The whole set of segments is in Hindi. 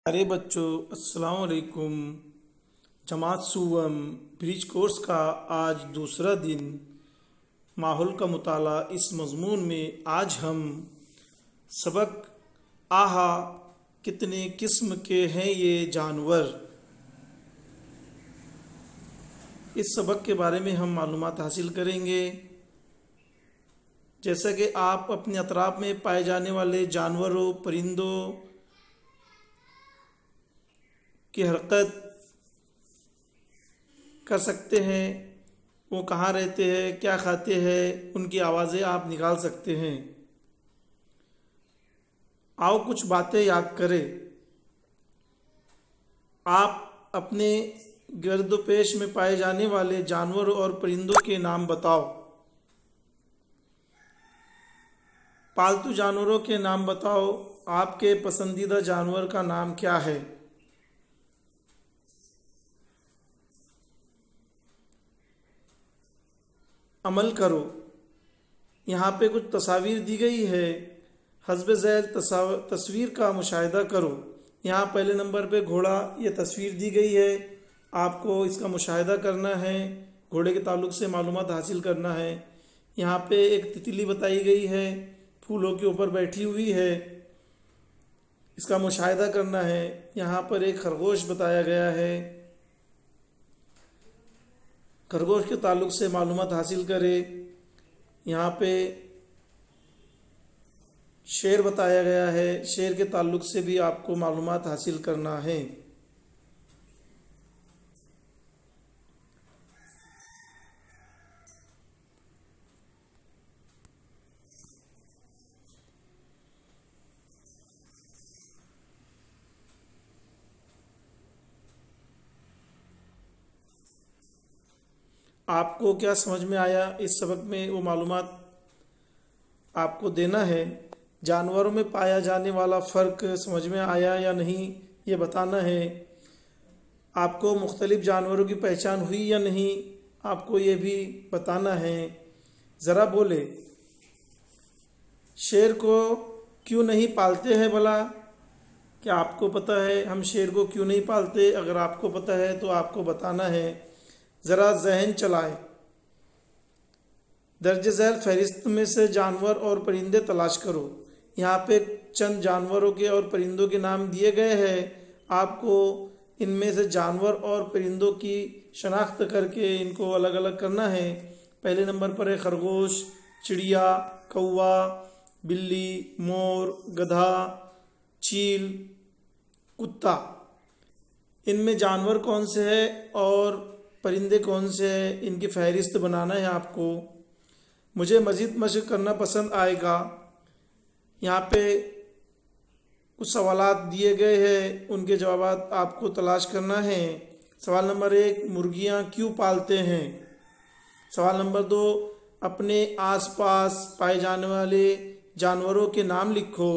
अरे बच्चों, अस्सलाम वालेकुम। जमात सुवम ब्रिज कोर्स का आज दूसरा दिन। माहौल का मुताला इस मज़मून में आज हम सबक आहा कितने किस्म के हैं ये जानवर, इस सबक के बारे में हम मालूमात हासिल करेंगे। जैसा कि आप अपने अतराफ में पाए जाने वाले जानवरों, परिंदों की हरकत कर सकते हैं, वो कहाँ रहते हैं, क्या खाते हैं, उनकी आवाज़ें आप निकाल सकते हैं। आओ कुछ बातें याद करें। आप अपने गर्दोपेश में पाए जाने वाले जानवरों और परिंदों के नाम बताओ। पालतू जानवरों के नाम बताओ। आपके पसंदीदा जानवर का नाम क्या है? अमल करो। यहाँ पे कुछ तस्वीर दी गई है, हस्ब ज़ैल तस्वीर का मुशाहिदा करो। यहाँ पहले नंबर पे घोड़ा, ये तस्वीर दी गई है, आपको इसका मुशाहिदा करना है, घोड़े के ताल्लुक से मालूमात हासिल करना है। यहाँ पे एक तितली बताई गई है, फूलों के ऊपर बैठी हुई है, इसका मुशाहिदा करना है। यहाँ पर एक खरगोश बताया गया है, खरगोश के ताल्लुक से मालूमात हासिल करें। यहाँ पे शेर बताया गया है, शेर के ताल्लुक से भी आपको मालूमात हासिल करना है। आपको क्या समझ में आया इस सबक में, वो मालूमात आपको देना है। जानवरों में पाया जाने वाला फ़र्क समझ में आया या नहीं, ये बताना है। आपको मुख्तलिफ जानवरों की पहचान हुई या नहीं, आपको ये भी बताना है। ज़रा बोले, शेर को क्यों नहीं पालते हैं भला? क्या आपको पता है हम शेर को क्यों नहीं पालते? अगर आपको पता है तो आपको बताना है। ज़रा जहन चलाएं। दर्ज झैल फहरिस्त में से जानवर और परिंदे तलाश करो। यहाँ पे चंद जानवरों के और परिंदों के नाम दिए गए हैं। आपको इनमें से जानवर और परिंदों की शनाख्त करके इनको अलग अलग करना है। पहले नंबर पर है खरगोश, चिड़िया, कौवा, बिल्ली, मोर, गधा, चील, कुत्ता। इनमें जानवर कौन से हैं और परिंदे कौन से हैं, इनकी फहरिस्त बनाना है आपको। मुझे मज़ीद मशक़ करना पसंद आएगा। यहाँ पे कुछ सवालात दिए गए हैं, उनके जवाब आपको तलाश करना है। सवाल नंबर 1, मुर्गियाँ क्यों पालते हैं? सवाल नंबर 2, अपने आसपास पाए जाने वाले जानवरों के नाम लिखो।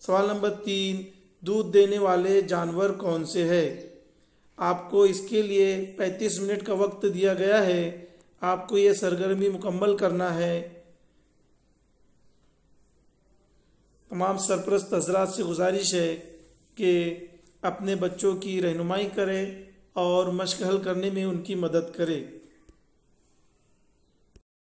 सवाल नंबर 3, दूध देने वाले जानवर कौन से हैं? आपको इसके लिए 35 मिनट का वक्त दिया गया है। आपको ये सरगर्मी मुकम्मल करना है। तमाम सरपरस्त हज़रात से गुजारिश है कि अपने बच्चों की रहनुमाई करें और मशक़ हल करने में उनकी मदद करें।